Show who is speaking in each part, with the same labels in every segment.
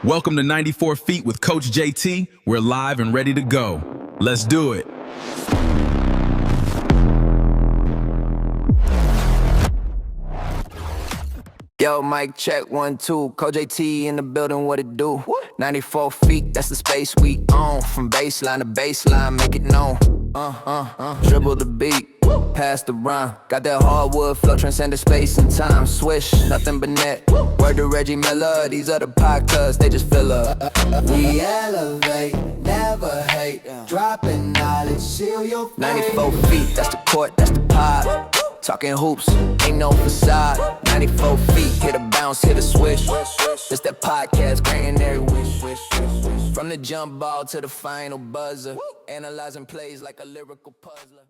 Speaker 1: Welcome to 94 Feet with Coach JT. We're live and ready to go. Let's do it.
Speaker 2: Yo, mic check, 1, 2. Coach JT in the building, what it do? 94 feet, that's the space we own. From baseline to baseline, make it known. Dribble the beat, pass the rhyme. Got that hardwood flow, transcended space and time. Swish, nothing but net. Word to Reggie Miller, these other podcasts, they just fill up.
Speaker 3: We elevate, never hate. Dropping knowledge, seal your fate.
Speaker 2: 94 feet, that's the court, that's the pod. Talking hoops, ain't no facade. 94 feet, hit a bounce, hit a swish. It's that podcast, granting every wish. From the jump ball to the final buzzer. Analyzing plays like a lyrical puzzler.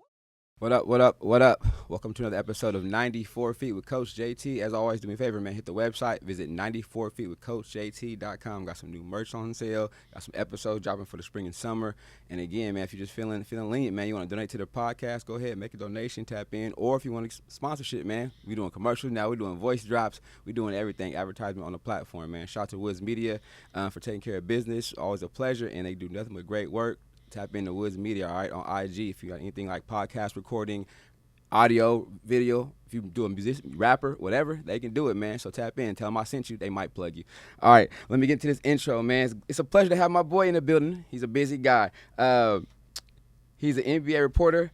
Speaker 4: What up, what up, what up? Welcome to another episode of 94 Feet with Coach JT. As always, do me a favor, man. Hit the website. Visit 94feetwithcoachjt.com. Got some new merch on sale. Got some episodes dropping for the spring and summer. And again, man, if you're just feeling lenient, man, you want to donate to the podcast, go ahead, make a donation, tap in. Or if you want sponsorship, man, we're doing commercials now. We're doing voice drops. We're doing everything, advertisement on the platform, man. Shout out to Woods Media for taking care of business. Always a pleasure, and they do nothing but great work. Tap into Woods Media, all right, on IG. If you got anything like podcast recording, audio, video, if you're doing musician, rapper, whatever, they can do it, man. So tap in. Tell them I sent you. They might plug you. All right, let me get into this intro, man. It's a pleasure to have my boy in the building. He's a busy guy. He's an NBA reporter.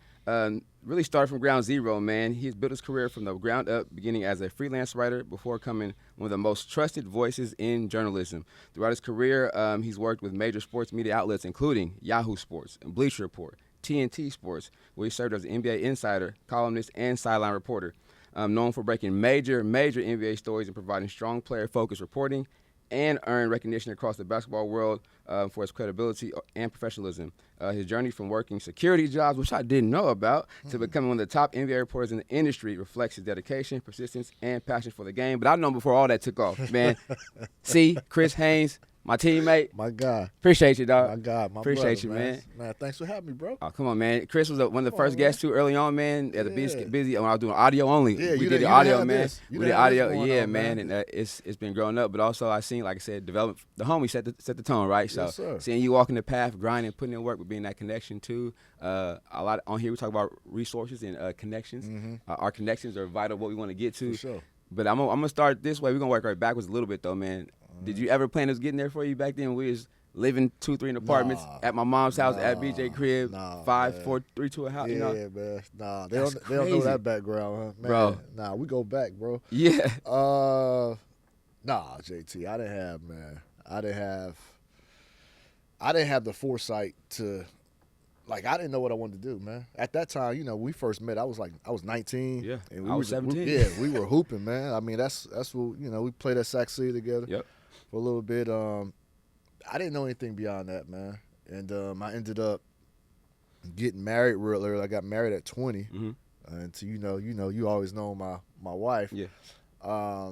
Speaker 4: Really started from ground zero, man. He's built his career from the ground up, beginning as a freelance writer before becoming one of the most trusted voices in journalism. Throughout his career, he's worked with major sports media outlets, including Yahoo Sports and Bleacher Report, TNT Sports, where he served as an NBA insider, columnist, and sideline reporter. Known for breaking major NBA stories and providing strong player-focused reporting, and earned recognition across the basketball world for his credibility and professionalism. His journey from working security jobs, which I didn't know about, to becoming one of the top NBA reporters in the industry reflects his dedication, persistence, and passion for the game. But I've known before all that took off, man. See, Chris Haynes, my teammate.
Speaker 5: My guy.
Speaker 4: Appreciate you, dog.
Speaker 5: My God. My
Speaker 4: Appreciate
Speaker 5: brother,
Speaker 4: you, man.
Speaker 5: Man, thanks for having me, bro.
Speaker 4: Oh, come on, man. Chris was one of the first guests too early on, man. At the busy when I was doing audio only.
Speaker 5: Yeah,
Speaker 4: we did the audio, man. We did audio, yeah, man. And it's been growing up. But also I seen, like I said, develop the homie set the tone, right? So
Speaker 5: yes,
Speaker 4: seeing you walking the path, grinding, putting in work, but being that connection too. A lot on here we talk about resources and connections.
Speaker 5: Mm-hmm.
Speaker 4: Our connections are vital. What we want to get to.
Speaker 5: For sure.
Speaker 4: But I'm gonna start this way. We're gonna work right backwards a little bit though, man. Did you ever plan us getting there for you back then? We was living 2-3 in apartments at my mom's house at BJ crib, 5, 4, 3, 2 a house.
Speaker 5: Yeah,
Speaker 4: you know?
Speaker 5: man. Nah, they don't know that background, huh? Man,
Speaker 4: Bro.
Speaker 5: Nah, we go back, bro.
Speaker 4: Yeah.
Speaker 5: Nah, JT, I didn't have the foresight to, like, I didn't know what I wanted to do, man. At that time, you know, we first met, I was 19.
Speaker 4: Yeah,
Speaker 5: and
Speaker 4: I was 17.
Speaker 5: We were hooping, man. I mean, that's what, you know, we played at Sac City together for a little bit. I didn't know anything beyond that, man. And I ended up getting married real early. I got married at 20.
Speaker 4: Mm-hmm.
Speaker 5: And to, you always know my wife.
Speaker 4: Yeah.
Speaker 5: I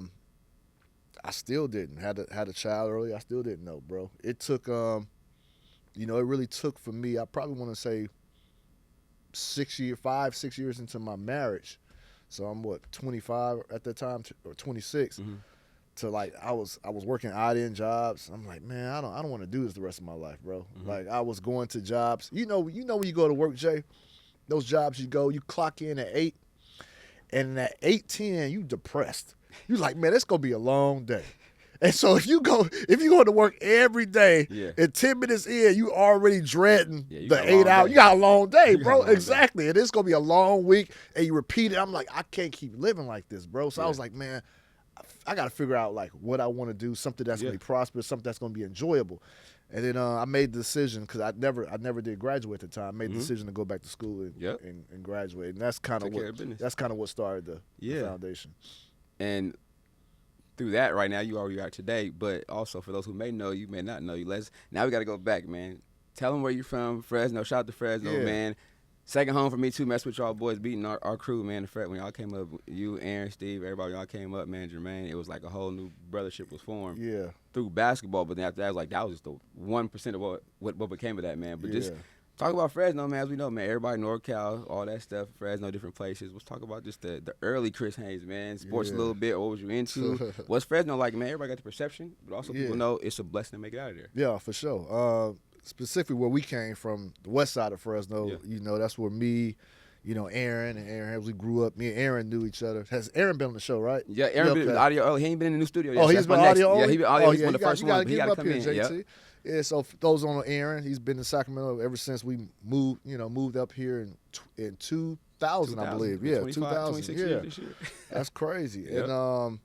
Speaker 5: still didn't. Had a child early. I still didn't know, bro. It took, it really took for me, I probably want to say 6 years into my marriage. So I'm 25 at that time, or 26.
Speaker 4: Mm-hmm.
Speaker 5: To like I was working odd-end jobs. I'm like, man, I don't want to do this the rest of my life, bro.
Speaker 4: Mm-hmm.
Speaker 5: Like I was going to jobs. You know when you go to work, Jay, those jobs you clock in at 8, and at 8:10 you depressed. You like, man, it's gonna be a long day. And so if you go to work every day, and 10 minutes in, you already dreading the 8 hours. You got a long day, bro. Exactly. And it's gonna be a long week, and you repeat it. I'm like, I can't keep living like this, bro. So I was like, man, I got to figure out like what I want to do, something that's going to be prosperous, something that's going to be enjoyable. And then I made the decision, because I never did graduate at the time. I made the decision to go back to school and graduate. And that's kind of what started the foundation.
Speaker 4: And through that right now, you are where you are today. But also for those who may know you, may not know you, now we got to go back, man. Tell them where you're from, Fresno. Shout out to Fresno, man. Second home for me, too. Mess with y'all boys, beating our crew, man. When y'all came up, you, Aaron, Steve, everybody, y'all came up, man, Jermaine. It was like a whole new brothership was formed through basketball. But then after that, that was just the 1% of what became of that, man. But just Talk about Fresno, man. As we know, man, everybody NorCal, all that stuff, Fresno, different places. Let's talk about just the early Chris Haynes, man. Sports a little bit. What was you into? What's Fresno like, man? Everybody got the perception, but also people know it's a blessing to make it out of there.
Speaker 5: Yeah, for sure. Specifically where we came from, the west side of Fresno, that's where me, Aaron and Aaron, we grew up. Me and Aaron knew each other. Has Aaron been on the show, right?
Speaker 4: Yeah, Aaron been in the audio. Oh, he ain't been in the new studio yet.
Speaker 5: Oh, he's been audio only?
Speaker 4: Yeah, he been audio. He's one of the first
Speaker 5: ones.
Speaker 4: ones, but he got to come in.
Speaker 5: JT. Yeah, so for those on Aaron, he's been in Sacramento ever since we moved up here in 2000, I believe. Yeah, 2000. Yeah,
Speaker 4: this year.
Speaker 5: That's crazy. And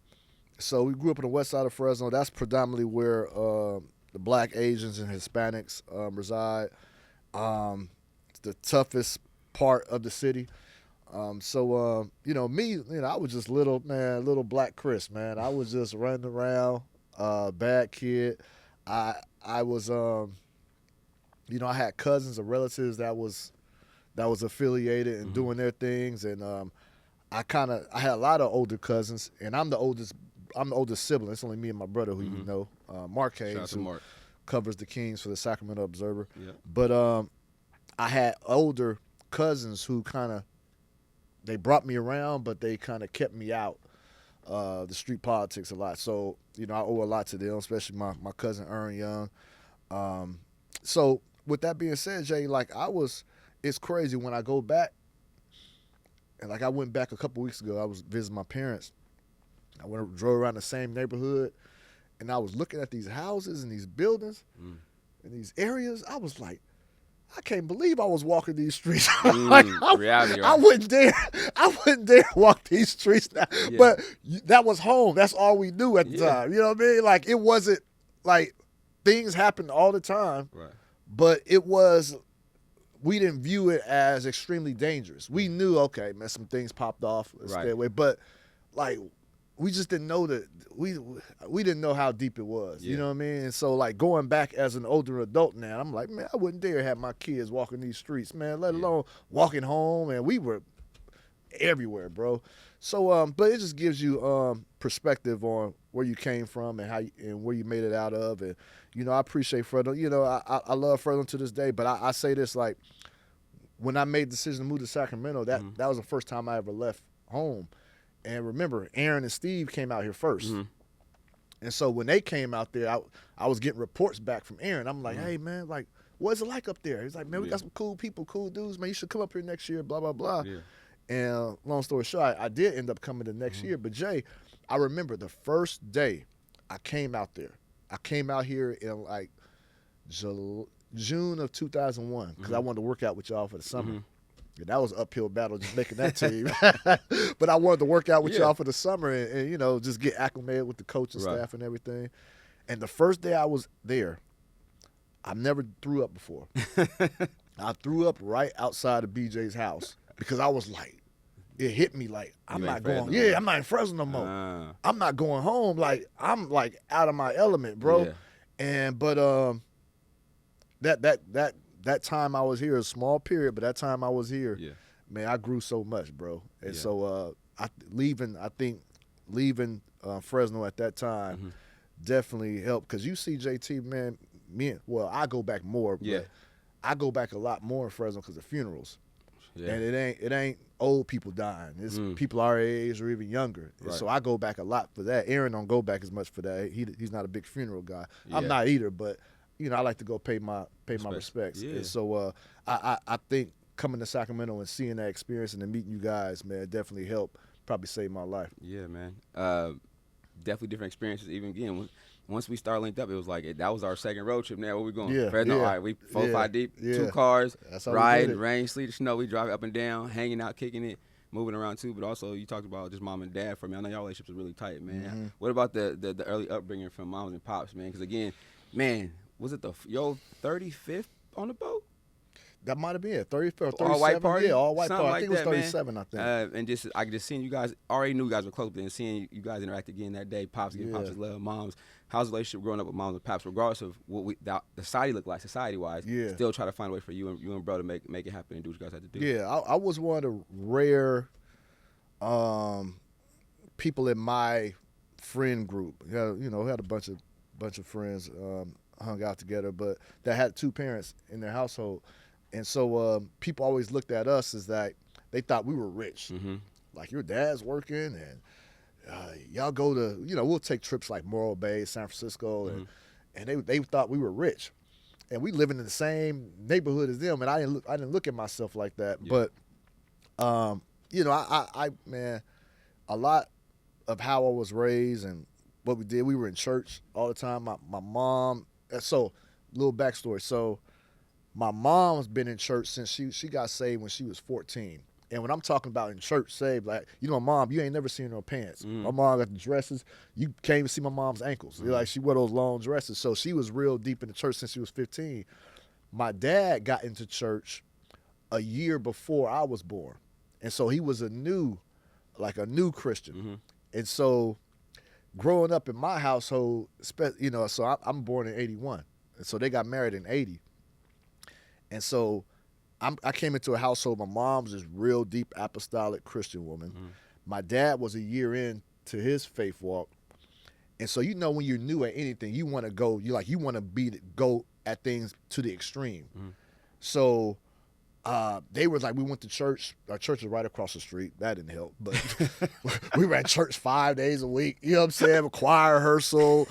Speaker 5: so we grew up on the west side of Fresno. That's predominantly where the Black, Asians, and Hispanics reside. It's the toughest part of the city. Me, I was just little Black Chris, man. I was just running around, bad kid. I was, I had cousins or relatives that was affiliated and doing their things, and I had a lot of older cousins, and I'm the oldest sibling. It's only me and my brother who you know, Mark Haynes, who covers the Kings for the Sacramento Observer.
Speaker 4: Yeah.
Speaker 5: But I had older cousins who they brought me around, but they kind of kept me out the street politics a lot. So, I owe a lot to them, especially my cousin Aaron Young. So with that being said, Jay, it's crazy when I go back, and I went back a couple weeks ago. I was visiting my parents. I drove around the same neighborhood, and I was looking at these houses and these buildings and these areas. I was like, I can't believe I was walking these streets.
Speaker 4: Reality, right?
Speaker 5: I wouldn't dare walk these streets now. Yeah. But that was home. That's all we knew at the time. You know what I mean? Like, it wasn't like things happened all the time.
Speaker 4: Right.
Speaker 5: But we didn't view it as extremely dangerous. We knew, okay, man, some things popped off. Let's stay away. But we just didn't know that we didn't know how deep it was. You know what I mean? And so going back as an older adult now, I'm like, man, I wouldn't dare have my kids walking these streets, man, let alone walking home. And we were everywhere, bro. So but it just gives you perspective on where you came from and and where you made it out of. And I appreciate Fresno. I love Fresno to this day, but I say this, when I made the decision to move to Sacramento, that was the first time I ever left home. And remember, Aaron and Steve came out here first. And so when they came out there, I was getting reports back from Aaron. I'm like, hey, man, what's it like up there? He's like, man, we got some cool people, cool dudes. Man, you should come up here next year, blah, blah, blah. Yeah. And long story short, I did end up coming the next year. But, Jay, I remember the first day I came out there. I came out here in, June of 2001 because I wanted to work out with y'all for the summer. Yeah, that was an uphill battle just making that team. But I wanted to work out with y'all for the summer and just get acclimated with the coaching staff and everything. And the first day I was there, I never threw up before. I threw up right outside of BJ's house because I was like, it hit me like, I'm not going. Yeah, I'm not in Fresno no more. I'm not going home. I'm out of my element, bro. Yeah. But that time I was here, a small period, but that time I was here, man, I grew so much, bro. And so leaving Fresno at that time definitely helped because you see JT, man, I go back more, but I go back a lot more in Fresno because of funerals. Yeah. And it ain't old people dying. It's people our age or even younger. Right. So I go back a lot for that. Aaron don't go back as much for that. He's not a big funeral guy. Yeah. I'm not either, but I like to go pay my respects. Yeah. And so I think coming to Sacramento and seeing that experience and then meeting you guys, man, definitely helped. Probably saved my life.
Speaker 4: Yeah, man. Definitely different experiences. Even again, once we started linked up, it was like that was our second road trip. Now where we going?
Speaker 5: Yeah,
Speaker 4: Fresno. All right, we 4-5 deep, 2 cars, riding, rain, sleet, snow. We drive up and down, hanging out, kicking it, moving around too. But also, you talked about just mom and dad. For me, I know y'all relationships are really tight, man. What about the early upbringing from moms and pops, man? Because again, man, was it your 35th on the boat?
Speaker 5: That might have been 35 or 37.
Speaker 4: All white party?
Speaker 5: Yeah, all white party.
Speaker 4: Like
Speaker 5: I think it was 37, man. I think.
Speaker 4: And I just seen you guys, already knew you guys were close, but then seeing you guys interact again that day, pops getting pops' love, moms. How's the relationship growing up with moms and pops, regardless of what the society looked like, society-wise? Yeah. Still try to find a way for you and bro to make it happen and do what you guys had to do.
Speaker 5: Yeah, I was one of the rare people in my friend group. Had a bunch of friends hung out together, but that had 2 parents in their household. And so people always looked at us as that they thought we were rich.
Speaker 4: Mm-hmm.
Speaker 5: Like, your dad's working, and y'all go to, we'll take trips like Morro Bay, San Francisco, and they thought we were rich. And we living in the same neighborhood as them, and I didn't look at myself like that.
Speaker 4: Yeah.
Speaker 5: But, man, a lot of how I was raised and what we did, we were in church all the time. My mom, so little backstory. So my mom's been in church since she got saved when she was 14. And when I'm talking about in church saved, like, my mom, you ain't never seen her pants. My mom got the dresses. You can't even see my mom's ankles. Like, she wore those long dresses. So she was real deep in the church since she was 15. My dad got into church a year before I was born. And so he was a new Christian. And so growing up in my household, so I'm born in 81. And so they got married in 80. And so I came into a household, my mom's this real deep apostolic Christian woman. My dad was a year in to his faith walk. And so, when you're new at anything, you want to go, you want to go at things to the extreme. So they were like, we went to church. Our church was right across the street. That didn't help. But we were at church 5 days a week. You know what I'm saying? Choir rehearsal,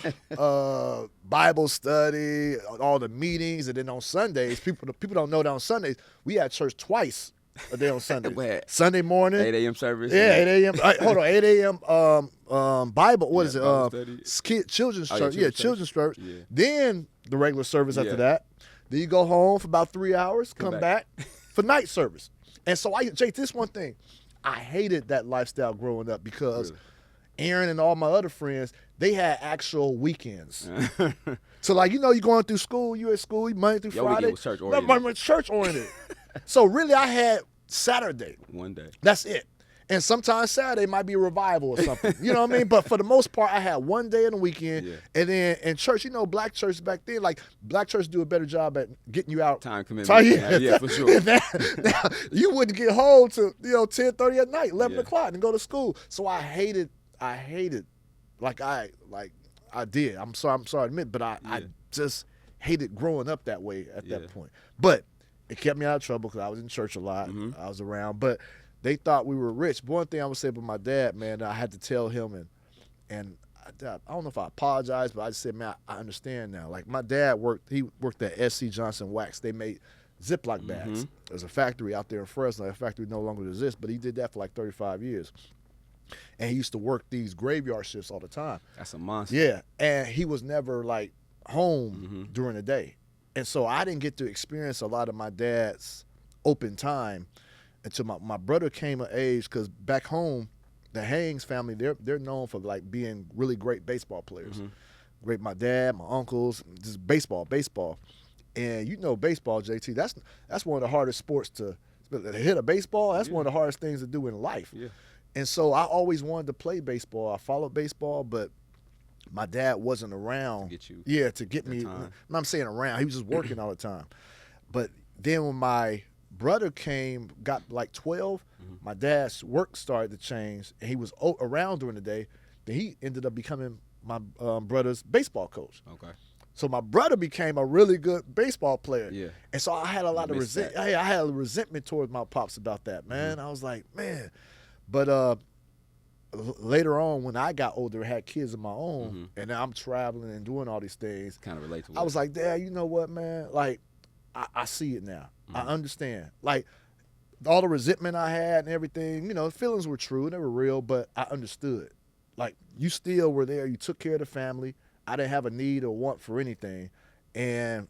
Speaker 5: Bible study, all the meetings. And then on Sundays, people don't know that on Sundays, we had church twice a day on Sunday. Sunday morning.
Speaker 4: 8 a.m. service.
Speaker 5: Yeah, 8 a.m. Hold on, 8 a.m. Bible. What is it? Children's church. Yeah, children's church. Yeah. Then the regular service after that. Then you go home for about 3 hours, come back for night service. And so, Jake, this one thing, I hated that lifestyle growing up because Aaron and all my other friends, they had actual weekends. So, like, you're going through school, you at school, Monday through Friday.
Speaker 4: Was church-oriented.
Speaker 5: Church-oriented. So, really, I had Saturday.
Speaker 4: One day.
Speaker 5: That's it. And sometimes Saturday might be a revival or something. You know what I mean? But for the most part, I had one day in the weekend. Yeah. And then in church, black church back then, like, black church do a better job at getting you out.
Speaker 4: Time commitment. Yeah, for sure.
Speaker 5: Now, you wouldn't get home to, 10:30 at night, 11 o'clock, and go to school. So I hated, like I did. I'm sorry to admit, but I just hated growing up that way at that point. But it kept me out of trouble because I was in church a lot. I was around. But they thought we were rich. But one thing I would say about my dad, man, I had to tell him, and I don't know if I apologized, but I just said, man, I understand now. Like, my dad worked at SC Johnson Wax. They made Ziploc bags. There's a factory out there in Fresno. That factory no longer exists, but he did that for like 35 years. And he used to work these graveyard shifts all the time.
Speaker 4: That's a monster.
Speaker 5: Yeah, and he was never, like, home during the day. And so I didn't get to experience a lot of my dad's open time until my brother came of age, because back home, the Haynes family, they're known for, like, being really great baseball players. Great, my dad, my uncles, just baseball. And baseball, JT, that's one of the hardest sports to hit a baseball. That's one of the hardest things to do in life. Yeah. And so I always wanted to play baseball. I followed baseball, but my dad wasn't around.
Speaker 4: To get you.
Speaker 5: Yeah, to get me. I'm saying around. He was just working all the time. But then when my brother got like 12, my dad's work started to change, and he was around during the day. Then he ended up becoming my brother's baseball coach.
Speaker 4: Okay.
Speaker 5: So my brother became a really good baseball player.
Speaker 4: Yeah.
Speaker 5: And so I had a lot of resentment. I had a resentment towards my pops about that, man. I was like, man. But later on, when I got older, had kids of my own, and now I'm traveling and doing all these things.
Speaker 4: Kind of relate to it.
Speaker 5: I was like, Dad, you know what, man? Like, I see it now. I understand. Like, all the resentment I had and everything, the feelings were true. They were real, but I understood. Like, you still were there. You took care of the family. I didn't have a need or want for anything. And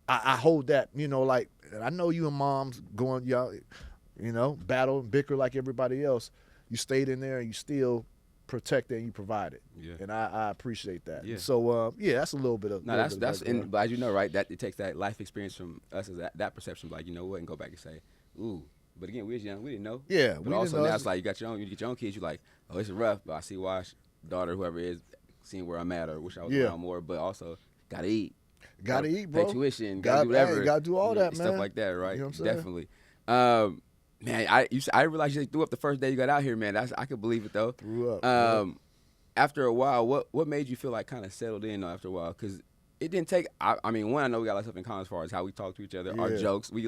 Speaker 5: I hold that, like, and I know you and moms going, battle and bicker like everybody else. You stayed in there and you still protected and you provided. Yeah. And I appreciate that. Yeah. So, that's a little bit of.
Speaker 4: No, that's but as you know, right, that it takes that life experience from us as that perception, like, you know what, and go back and say, ooh. But again, we was young, we didn't know.
Speaker 5: Yeah.
Speaker 4: But also now it's like you get your own kids, you're like, oh, it's rough, but I see why daughter, whoever it is, seeing where I'm at or wish I was around more, but also gotta eat.
Speaker 5: Gotta eat, bro.
Speaker 4: Pay tuition, gotta do whatever.
Speaker 5: Gotta do all that, man.
Speaker 4: Stuff like that, right?
Speaker 5: You know what I'm saying?
Speaker 4: Definitely. Man, I realized you threw up the first day you got out here, man. I could believe it though.
Speaker 5: Threw up.
Speaker 4: After a while, what made you feel like kind of settled in after a while? Because It didn't take. I mean, one, I know we got a lot of stuff in common as far as how we talk to each other, our
Speaker 5: Yeah.
Speaker 4: jokes.
Speaker 5: Yeah.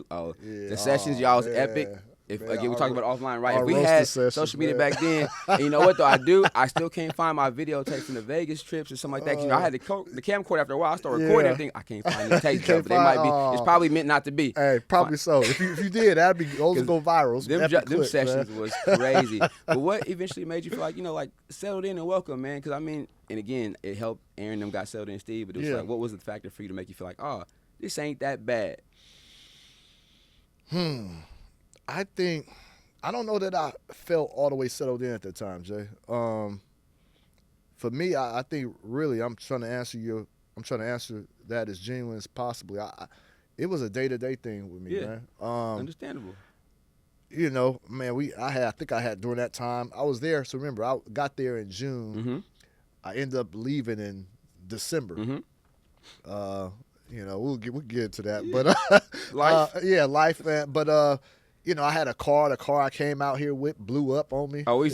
Speaker 4: The sessions, y'all was
Speaker 5: man.
Speaker 4: epic. If
Speaker 5: Man,
Speaker 4: again, we talking about offline, right?
Speaker 5: our
Speaker 4: If we
Speaker 5: roaster
Speaker 4: had
Speaker 5: sessions,
Speaker 4: social media
Speaker 5: man.
Speaker 4: back then, and you know what though, I still can't find my videotapes from the Vegas trips or something like that. You know, I had the camcorder after a while. I started recording
Speaker 5: Yeah.
Speaker 4: everything. I can't find the tapes,
Speaker 5: can't
Speaker 4: but they might be.
Speaker 5: find-
Speaker 4: It's probably meant not to be.
Speaker 5: Hey, probably so. If you did, that'd be those would go viral. Some
Speaker 4: Them
Speaker 5: epic clips,
Speaker 4: sessions
Speaker 5: man.
Speaker 4: was crazy. But what eventually made you feel like, like settled in and welcome, man? Because I mean, and again, it helped. Aaron and them got settled in, Steve. But it was
Speaker 5: Yeah.
Speaker 4: like, what was the factor for you to make you feel like, oh, this ain't that bad?
Speaker 5: I think I don't know that I felt all the way settled in at that time, Jay. For me, I think really I'm trying to answer that as genuine as possibly. It was a day-to-day thing with me,
Speaker 4: Yeah.
Speaker 5: man.
Speaker 4: Understandable.
Speaker 5: You know, man, I think I had during that time. I was there, so remember, I got there in June.
Speaker 4: Mm-hmm.
Speaker 5: I ended up leaving in December.
Speaker 4: Mm-hmm.
Speaker 5: You know, we'll get into that, but
Speaker 4: Life.
Speaker 5: life, man. But you know, I had a car. The car I came out here with blew up on me.
Speaker 4: Oh,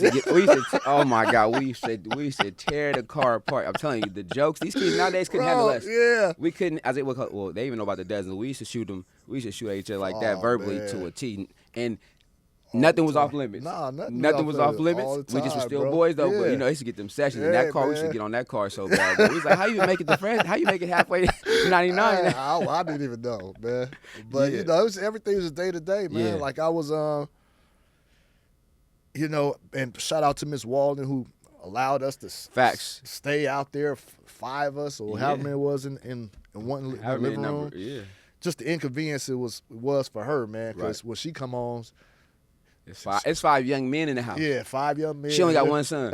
Speaker 4: oh my God, we used to tear the car apart. I'm telling you, the jokes these kids nowadays couldn't handle us.
Speaker 5: Yeah.
Speaker 4: We couldn't. Well, they even know about the dozens. We used to shoot them. We used to shoot at each other like that
Speaker 5: Oh,
Speaker 4: verbally
Speaker 5: man.
Speaker 4: to a T, and nothing was off limits.
Speaker 5: Nah,
Speaker 4: nothing was off limits.
Speaker 5: all the
Speaker 4: We just were
Speaker 5: time,
Speaker 4: still
Speaker 5: bro.
Speaker 4: boys though. But
Speaker 5: Yeah.
Speaker 4: you know, they used to get them sessions in
Speaker 5: Yeah,
Speaker 4: that car. We used to
Speaker 5: man.
Speaker 4: get on that car so bad. But we was like, how you make it to Fresno? How you make it halfway to 99?
Speaker 5: I didn't even know, man. But
Speaker 4: Yeah.
Speaker 5: you know, everything was day to day, man.
Speaker 4: Yeah.
Speaker 5: Like I was, you know, and shout out to Miss Walden who allowed us to
Speaker 4: Facts.
Speaker 5: stay out there, 5 of us or
Speaker 4: Yeah.
Speaker 5: however many it was in one
Speaker 4: However many
Speaker 5: living room.
Speaker 4: number- Yeah.
Speaker 5: Just the inconvenience it was for her, man. Because
Speaker 4: Right.
Speaker 5: when she come on,
Speaker 4: It's five young men in the house.
Speaker 5: yeah, 5 young men.
Speaker 4: She only got one son.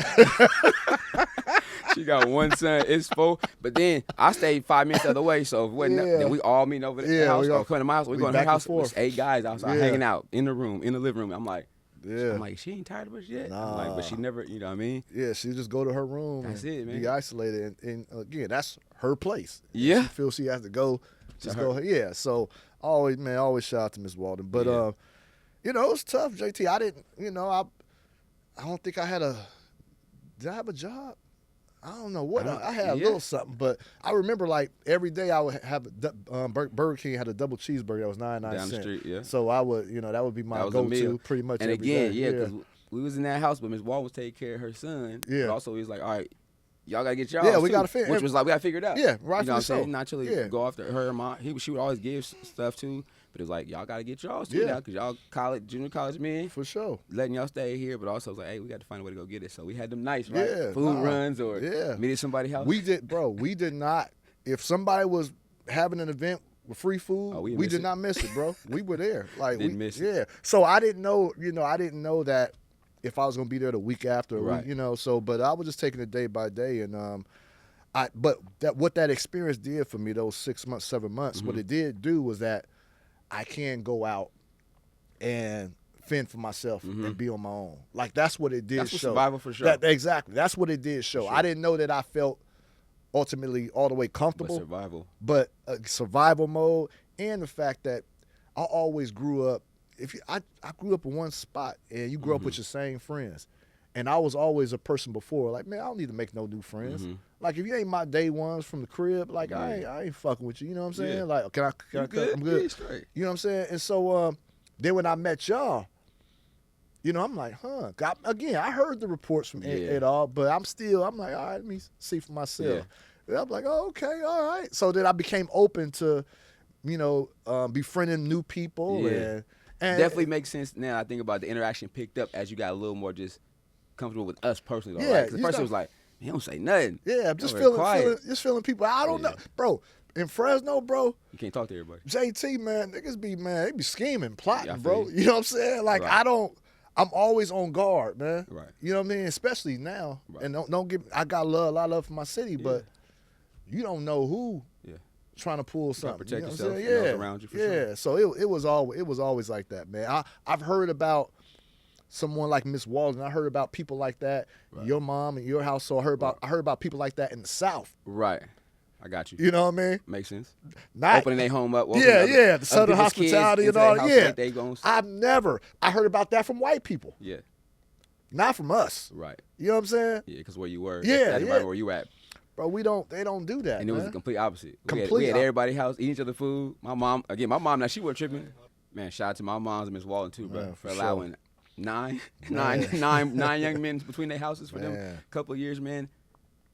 Speaker 4: She got one son. It's 4. But then I stayed 5 minutes the other way, so if it wasn't
Speaker 5: Yeah.
Speaker 4: then we all meeting over the
Speaker 5: Yeah,
Speaker 4: house.
Speaker 5: we all-
Speaker 4: Come to my house. We
Speaker 5: we
Speaker 4: going to her
Speaker 5: back and
Speaker 4: house.
Speaker 5: forth.
Speaker 4: It's 8 guys outside
Speaker 5: Yeah.
Speaker 4: hanging out in the room, in the living room. I'm like,
Speaker 5: Yeah.
Speaker 4: she ain't tired of us yet.
Speaker 5: Nah.
Speaker 4: I'm like, but she never, you know what I mean?
Speaker 5: Yeah, she just go to her room
Speaker 4: That's
Speaker 5: and
Speaker 4: it, man.
Speaker 5: be isolated. And again, that's her place.
Speaker 4: Yeah.
Speaker 5: She feels she has to go. Just
Speaker 4: her.
Speaker 5: go. Yeah. So always shout out to Miss Walden. But
Speaker 4: Yeah.
Speaker 5: you know, it was tough, JT. I didn't, you know, I don't think I had did I have a job? I don't know what. I had a
Speaker 4: yeah.
Speaker 5: little something, but I remember like every day I would have Burger King had a double cheeseburger that was 99
Speaker 4: Down the
Speaker 5: cents.
Speaker 4: street, yeah.
Speaker 5: So I would, you know, that would be my
Speaker 4: That was a meal.
Speaker 5: go-to pretty much
Speaker 4: And
Speaker 5: every day.
Speaker 4: again, yeah, because we was in that house, but Miss Wall was taking care of her son.
Speaker 5: Yeah.
Speaker 4: But also, he was like, all right, y'all got to get y'all.
Speaker 5: Yeah, we gotta figure-
Speaker 4: Which was like, we got to figure it out.
Speaker 5: Yeah,
Speaker 4: You know
Speaker 5: rightfully
Speaker 4: what I'm
Speaker 5: so.
Speaker 4: saying? Not really
Speaker 5: Yeah.
Speaker 4: go after her and mom. She would always give stuff too. But it was like, y'all got to get y'all too
Speaker 5: Yeah.
Speaker 4: now because y'all junior college men.
Speaker 5: For sure.
Speaker 4: Letting y'all stay here, but also it was like, hey, we got to find a way to go get it. So we had them nights, right?
Speaker 5: Yeah,
Speaker 4: Food
Speaker 5: nah,
Speaker 4: runs or
Speaker 5: yeah.
Speaker 4: meet at somebody's house.
Speaker 5: We did not. If somebody was having an event with free food,
Speaker 4: Oh,
Speaker 5: we
Speaker 4: we
Speaker 5: did
Speaker 4: miss it.
Speaker 5: not miss it, bro. We were there. Like
Speaker 4: Didn't miss it.
Speaker 5: Yeah. So I didn't know, I didn't know that if I was gonna be there the week after,
Speaker 4: Right.
Speaker 5: but I was just taking it day by day and what that experience did for me, those 6 months, 7 months, what it did do was that I can go out and fend for myself and be on my own. Like that's what it did
Speaker 4: That's what
Speaker 5: show.
Speaker 4: survival for sure.
Speaker 5: Exactly. That's what it did show. I didn't know that I felt ultimately all the way
Speaker 4: But
Speaker 5: comfortable,
Speaker 4: survival.
Speaker 5: but survival mode and the fact that I always grew up. I grew up in one spot and you grew up with your same friends. And I was always a person before, like, man, I don't need to make no new friends. Like, if you ain't my day ones from the crib, like, I ain't fucking with you. You know what I'm saying?
Speaker 4: Yeah.
Speaker 5: Like, can I
Speaker 4: You good?
Speaker 5: I'm good.
Speaker 4: Yeah, straight.
Speaker 5: You know what I'm saying? And so then when I met y'all, you know, I'm like, huh. Again, I heard the reports from Ed all, but I'm like, all right, let me see for myself. And I'm like, oh, okay, all right. So then I became open to, you know, befriending new people.
Speaker 4: Yeah.
Speaker 5: And
Speaker 4: Definitely makes sense now. I think about the interaction picked up as you got a little more just comfortable with us personally.
Speaker 5: Yeah,
Speaker 4: Because
Speaker 5: you
Speaker 4: at first
Speaker 5: know-
Speaker 4: it was like, he don't say nothing.
Speaker 5: yeah, I'm just
Speaker 4: Over
Speaker 5: feeling
Speaker 4: quiet.
Speaker 5: people. I don't know. Bro, in Fresno, bro,
Speaker 4: You can't talk to everybody.
Speaker 5: JT, man, niggas be, man, they be scheming, plotting,
Speaker 4: Yeah, I feel
Speaker 5: bro.
Speaker 4: you.
Speaker 5: You know what I'm saying? Like,
Speaker 4: Right.
Speaker 5: I'm always on guard, man.
Speaker 4: Right.
Speaker 5: You know what I mean? Especially now.
Speaker 4: Right.
Speaker 5: And don't get, I got a lot of love for my city, but you don't know who
Speaker 4: Yeah.
Speaker 5: trying to pull something.
Speaker 4: protect
Speaker 5: you know
Speaker 4: yourself
Speaker 5: what I'm
Speaker 4: and
Speaker 5: saying?
Speaker 4: those
Speaker 5: Yeah.
Speaker 4: around you for
Speaker 5: yeah.
Speaker 4: sure.
Speaker 5: So it was always like that, man. I've heard about someone like Miss Walden. I heard about people like that. Your mom and your household. I heard about people like that in the South.
Speaker 4: Right. I got you.
Speaker 5: You know what I mean?
Speaker 4: Makes sense.
Speaker 5: Not
Speaker 4: Opening their home up.
Speaker 5: The Southern hospitality and all. Yeah,
Speaker 4: They gonna,
Speaker 5: I heard about that from white people,
Speaker 4: yeah.
Speaker 5: not from us.
Speaker 4: Right.
Speaker 5: You know what I'm saying?
Speaker 4: Yeah, because where you were.
Speaker 5: Yeah,
Speaker 4: That's
Speaker 5: yeah.
Speaker 4: right where you at.
Speaker 5: Bro, they don't do that,
Speaker 4: And it was the
Speaker 5: man.
Speaker 4: complete opposite.
Speaker 5: Complete
Speaker 4: We had
Speaker 5: op-
Speaker 4: everybody's house, eating each other food. My mom, now she wasn't tripping. Man, shout out to my moms and Miss Walton too, bro,
Speaker 5: Man,
Speaker 4: for
Speaker 5: for sure.
Speaker 4: allowing nine young men between their houses for them
Speaker 5: Man.
Speaker 4: couple of years, man.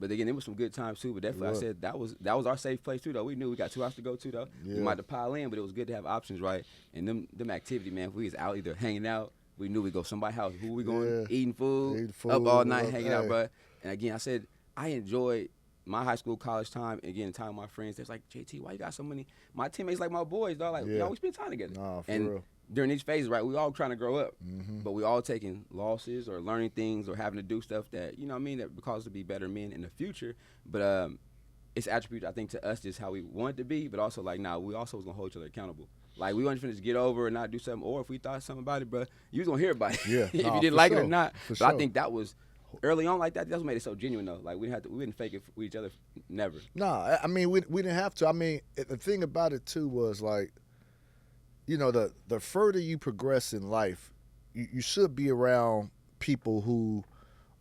Speaker 4: But again, it was some good times too. But definitely, I
Speaker 5: Look.
Speaker 4: said that was our safe place too, though. We knew we got 2 hours to go to, though. We
Speaker 5: Yeah.
Speaker 4: might have to pile in, but it was good to have options, right? And them activity, man. If we was out either hanging out, we knew we go somebody's house. Who we going?
Speaker 5: Yeah.
Speaker 4: Eating food,
Speaker 5: Eating food,
Speaker 4: up all night,
Speaker 5: up,
Speaker 4: hanging out,
Speaker 5: hey.
Speaker 4: bro. And again, I said I enjoyed my high school, college time. And again, time with my friends. They're like, JT, why you got so many? My teammates like my boys, dog. Like,
Speaker 5: Yeah.
Speaker 4: y'all, we spend time together.
Speaker 5: Nah, for
Speaker 4: and
Speaker 5: real.
Speaker 4: during these phases, right, we all trying to grow up,
Speaker 5: Mm-hmm.
Speaker 4: but we all taking losses or learning things or having to do stuff that, you know what I mean, that because to be better men in the future. But it's attributes, I think, to us just how we want to be, but also, like, we also was going to hold each other accountable. Like, we weren't just get over and not do something, or if we thought something about it, bro, you was going to hear about it.
Speaker 5: Yeah,
Speaker 4: if
Speaker 5: nah,
Speaker 4: you didn't
Speaker 5: for
Speaker 4: like it
Speaker 5: sure.
Speaker 4: or not.
Speaker 5: For
Speaker 4: But
Speaker 5: sure.
Speaker 4: I think that was early on like that. That's what made it so genuine, though. Like, we didn't fake it with each other, never.
Speaker 5: Nah, I mean, we didn't have to. I mean, the thing about it, too, was, like, you know, the further you progress in life, you should be around people who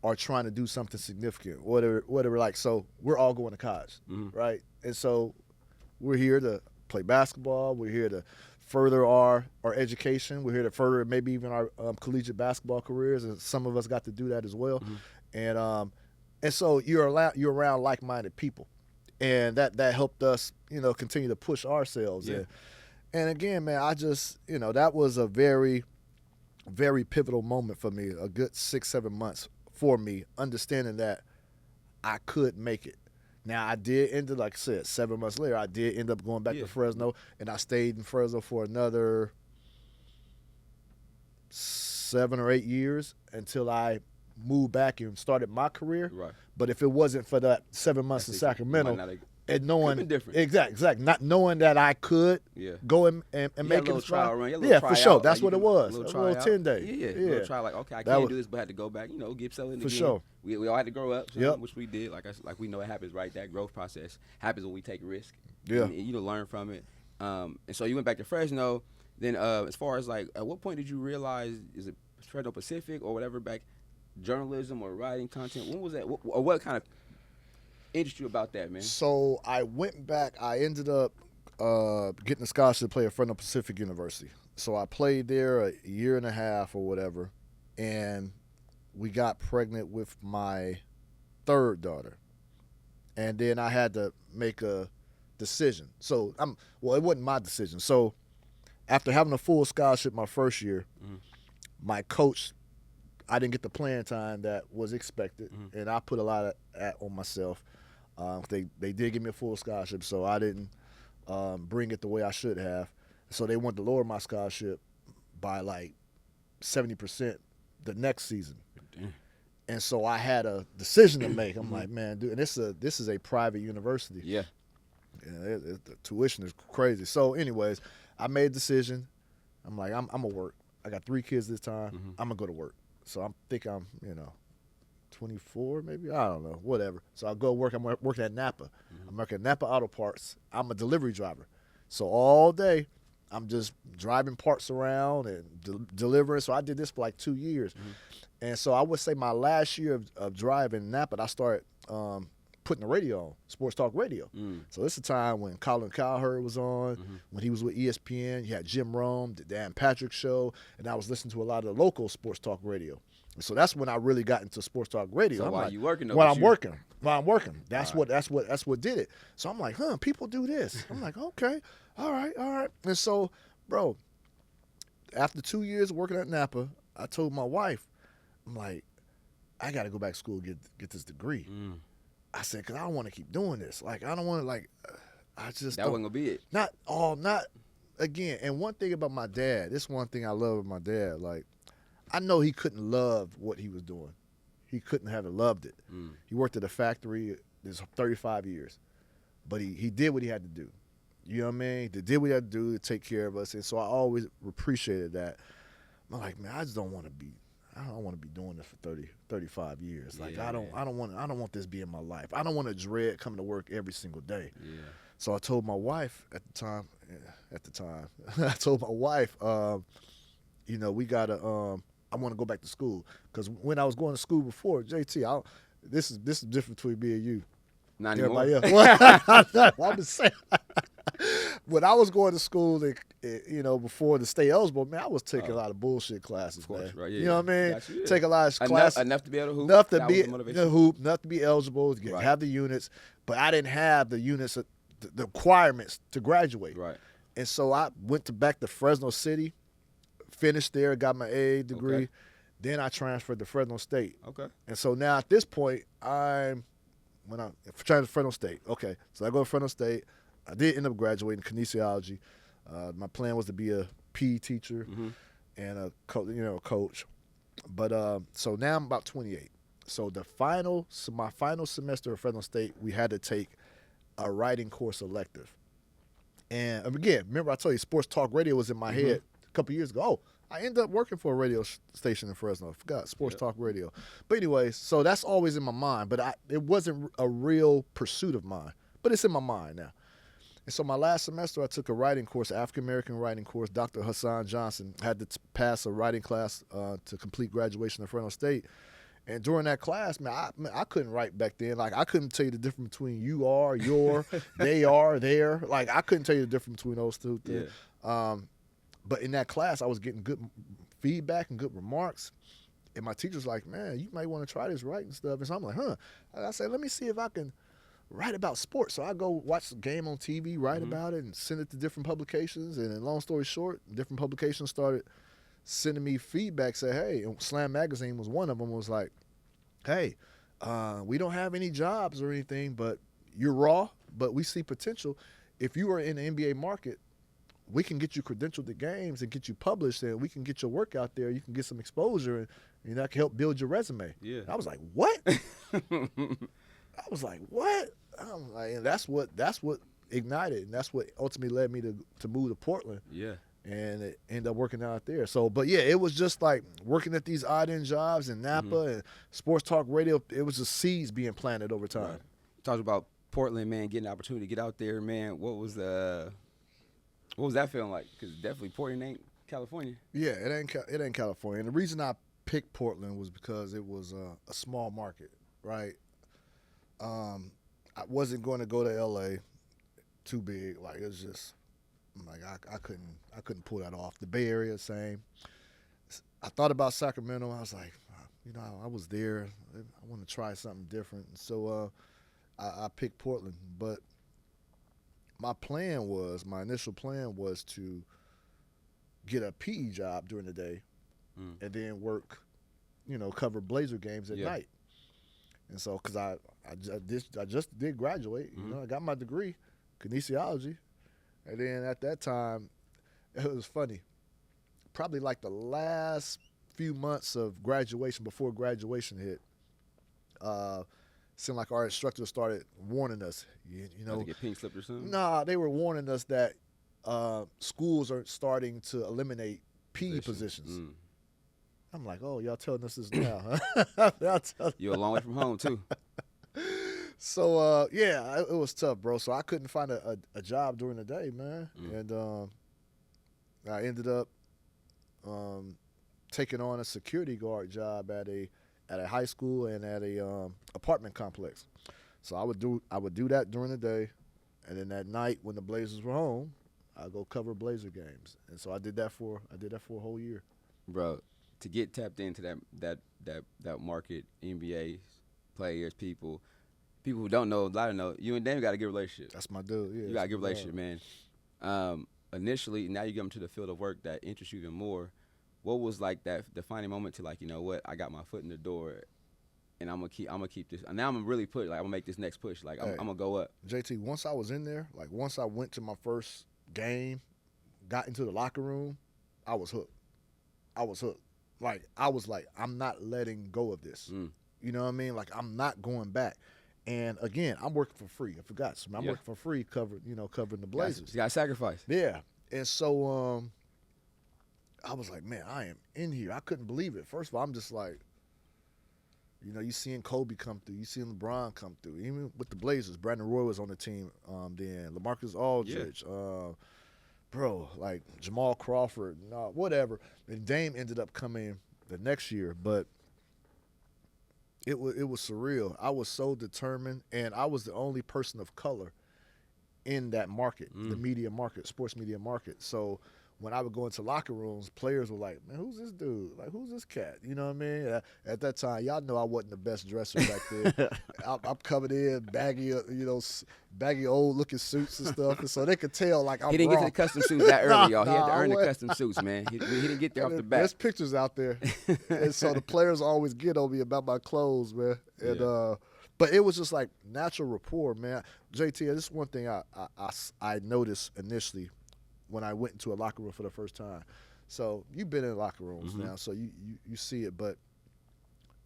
Speaker 5: are trying to do something significant, whatever. Like, so we're all going to college, right? And so we're here to play basketball. We're here to further our education. We're here to further maybe even our collegiate basketball careers, and some of us got to do that as well. And so you're around like-minded people, and that helped us, you know, continue to push ourselves.
Speaker 4: Yeah.
Speaker 5: And again, man, I just, you know, that was a very, very pivotal moment for me, a good 6-7 months for me, understanding that I could make it. Now, I did end up, like I said, 7 months later, I did end up going back to Fresno, and I stayed in Fresno for another 7 or 8 years until I moved back and started my career.
Speaker 4: Right.
Speaker 5: But if it wasn't for that 7 months in
Speaker 4: That's it. You
Speaker 5: Sacramento,
Speaker 4: might not have-
Speaker 5: and knowing
Speaker 4: Could've been different.
Speaker 5: exactly, not knowing that I could
Speaker 4: Yeah.
Speaker 5: go and
Speaker 4: You
Speaker 5: make
Speaker 4: had a
Speaker 5: it
Speaker 4: little
Speaker 5: a spot.
Speaker 4: trial run. You had a
Speaker 5: Yeah,
Speaker 4: little
Speaker 5: for
Speaker 4: try
Speaker 5: sure.
Speaker 4: out.
Speaker 5: That's
Speaker 4: Like,
Speaker 5: what
Speaker 4: you
Speaker 5: it
Speaker 4: do
Speaker 5: was. A
Speaker 4: tryout.
Speaker 5: little 10-day.
Speaker 4: Yeah. A little try, like, okay, I
Speaker 5: That
Speaker 4: can't
Speaker 5: was-
Speaker 4: do this, but I had to go back, you know, get something
Speaker 5: For
Speaker 4: again.
Speaker 5: sure.
Speaker 4: We all had to grow up, so,
Speaker 5: Yep.
Speaker 4: which we did. Like we know it happens, right? That growth process happens when we take risk.
Speaker 5: Yeah.
Speaker 4: And, you know, learn from it. And so you went back to Fresno. Then as far as, like, at what point did you realize, is it Fresno Pacific or whatever, back journalism or writing content? When was that? Or what kind of interested you about that, man?
Speaker 5: So I went back. I ended up getting a scholarship to play at Fresno Pacific University. So I played there a year and a half or whatever, and we got pregnant with my third daughter. And then I had to make a decision. So it wasn't my decision. So after having a full scholarship my first year, my coach, I didn't get the playing time that was expected, and I put a lot of that on myself. They did give me a full scholarship, so I didn't bring it the way I should have. So they wanted to lower my scholarship by like 70% the next season.
Speaker 4: Damn.
Speaker 5: And so I had a decision to make. I'm like, man, dude, and this is a private university.
Speaker 4: Yeah.
Speaker 5: The tuition is crazy. So anyways, I made a decision. I'm like, I'm going to work. I got 3 kids this time. I'm going to go to work. So I think I'm, 24 maybe. I don't know, whatever. So I'll go work. I'm working at Napa. I'm working at Napa Auto Parts. I'm a delivery driver. So all day I'm just driving parts around and delivering. So I did this for like 2 years. And so I would say my last year of driving in Napa, I started putting the radio on, sports talk radio. So this is a time when Colin Cowherd was on, when he was with ESPN. You had Jim Rome, the Dan Patrick Show, and I was listening to a lot of the local sports talk radio. So that's when I really got into sports talk radio.
Speaker 4: So
Speaker 5: I'm
Speaker 4: while
Speaker 5: like,
Speaker 4: you working, though,
Speaker 5: while
Speaker 4: but
Speaker 5: I'm working, that's what did it. So I'm like, people do this. I'm like, okay, all right. And so, bro, after 2 years working at Napa, I told my wife, I'm like, I got to go back to school and get this degree. I said, because I don't want to keep doing this. Like, I don't want to, like, I just
Speaker 4: That
Speaker 5: don't.
Speaker 4: wasn't going to be it.
Speaker 5: Not again. And one thing about my dad, this one thing I love about my dad, like, I know he couldn't love what he was doing. He couldn't have loved it. He worked at a factory this 35 years. But he did what he had to do. You know what I mean? He did what he had to do to take care of us. And so I always appreciated that. I'm like, man, I don't want to be doing this for 30, 35 years. Like,
Speaker 4: Yeah,
Speaker 5: I don't want this being my life. I don't want to dread coming to work every single day.
Speaker 4: Yeah.
Speaker 5: So I told my wife at the time, I told my wife, we got to, I want to go back to school. Because when I was going to school before, JT, this is different between me and you.
Speaker 4: Not
Speaker 5: Everybody
Speaker 4: anymore.
Speaker 5: else. I'm just saying. When I was going to school, before to stay eligible, man, I was taking a lot of bullshit classes,
Speaker 4: Of course,
Speaker 5: man.
Speaker 4: right? Yeah,
Speaker 5: you know what I mean?
Speaker 4: Gotcha, yeah.
Speaker 5: Take a lot of classes.
Speaker 4: Enough to be able to hoop.
Speaker 5: Enough to
Speaker 4: That
Speaker 5: be
Speaker 4: was the motivation.
Speaker 5: hoop, enough to be eligible, to
Speaker 4: Right.
Speaker 5: have the units, but I didn't have the units, the requirements to graduate.
Speaker 4: Right.
Speaker 5: And so I went back to Fresno City, finished there, got my AA degree.
Speaker 4: Okay.
Speaker 5: Then I transferred to Fresno State.
Speaker 4: Okay.
Speaker 5: And so now at this point, I'm trying to Fresno State. Okay, so I go to Fresno State. I did end up graduating kinesiology. My plan was to be a PE teacher and a coach. But so now I'm about 28. So my final semester at Fresno State, we had to take a writing course elective. And again, remember I told you sports talk radio was in my head a couple years ago. Oh, I ended up working for a radio station in Fresno. I forgot, sports talk radio. But anyway, so that's always in my mind. But it wasn't a real pursuit of mine. But it's in my mind now. And so my last semester, I took a writing course, African-American writing course. Dr. Hassan Johnson had to pass a writing class to complete graduation at Fresno State. And during that class, man, I couldn't write back then. Like, I couldn't tell you the difference between you are, your, they are, their. Like, I couldn't tell you the difference between those two things. Yeah. But in that class, I was getting good feedback and good remarks. And my teacher's like, man, you might want to try this writing stuff. And so I'm like, huh. I said, let me see if I can write about sports. So I go watch the game on TV, write about it, and send it to different publications. And long story short, different publications started sending me feedback, say, hey, and Slam Magazine was one of them, was like, hey, we don't have any jobs or anything, but you're raw, but we see potential. If you are in the NBA market, we can get you credentialed to games and get you published, and we can get your work out there. You can get some exposure, and that can help build your resume.
Speaker 4: Yeah.
Speaker 5: And I was like, what? I was like, what? I'm like, and that's what ignited, and that's what ultimately led me to move to Portland.
Speaker 4: Yeah.
Speaker 5: And it ended up working out there. So, but yeah, it was just like working at these odd end jobs in Napa and sports talk radio. It was the seeds being planted over time.
Speaker 4: Right. Talked about Portland, man, getting the opportunity to get out there, man. What was that feeling like? Because definitely Portland ain't California.
Speaker 5: Yeah, it ain't California. And the reason I picked Portland was because it was a small market, right? I wasn't going to go to L.A. too big. Like, it was just. Like I couldn't pull that off. The Bay Area, same. I thought about Sacramento. I was like, I was there. I want to try something different. And so I picked Portland. But my initial plan was to get a PE job during the day and then work, cover Blazer games at night. And so, because I just did graduate, I got my degree, kinesiology. And then at that time, it was funny. Probably like the last few months of graduation, before graduation hit, seemed like our instructors started warning us.
Speaker 4: To get pink slipped or something?
Speaker 5: Nah, they were warning us that schools are starting to eliminate PE positions. I'm like, oh, y'all telling us this now, huh?
Speaker 4: You're a long way from home, too.
Speaker 5: So, it was tough, bro. So I couldn't find a job during the day, man. And I ended up taking on a security guard job at a high school and at a apartment complex. So I would do that during the day, and then at night when the Blazers were home, I'd go cover Blazer games. And so I did that for a whole year.
Speaker 4: Bro, to get tapped into that market, NBA players, people who don't know, a lot of know, you and Dame got a good relationship.
Speaker 5: That's my dude. Yeah,
Speaker 4: you got a good relationship, man. Initially, now you get into the field of work that interests you even more. What was like that defining moment to like, you know what, I got my foot in the door, and I'm gonna keep this. Now I'm gonna really put, like, I'm gonna make this next push. Like, I'm gonna go up.
Speaker 5: JT, once I was in there, like once I went to my first game, got into the locker room, I was hooked. Like, I was like, I'm not letting go of this. You know what I mean? Like, I'm not going back. And again, I'm working for free. I forgot. So I'm working for free, covering the Blazers.
Speaker 4: You got to sacrifice.
Speaker 5: Yeah. And so I was like, man, I am in here. I couldn't believe it. First of all, I'm just like, you seeing Kobe come through. You seeing LeBron come through. Even with the Blazers, Brandon Roy was on the team then. LaMarcus Aldridge. Bro, like Jamal Crawford, whatever. And Dame ended up coming the next year. But It was surreal. I was so determined, and I was the only person of color in that market, the media market, sports media market. So when I would go into locker rooms, players were like, "Man, who's this dude? Like, who's this cat?" You know what I mean? At that time, y'all know I wasn't the best dresser back then. I'm coming in baggy, baggy old looking suits and stuff, and so they could tell like I'm
Speaker 4: He didn't
Speaker 5: raw.
Speaker 4: get to the custom suits that early, y'all. He had to
Speaker 5: I
Speaker 4: earn the
Speaker 5: wasn't.
Speaker 4: custom suits, man. He didn't get there off the bat.
Speaker 5: There's pictures out there, and so the players always get on me about my clothes, man. And but it was just like natural rapport, man. JT, this is one thing I noticed initially when I went into a locker room for the first time. So you've been in locker rooms now, so you see it. But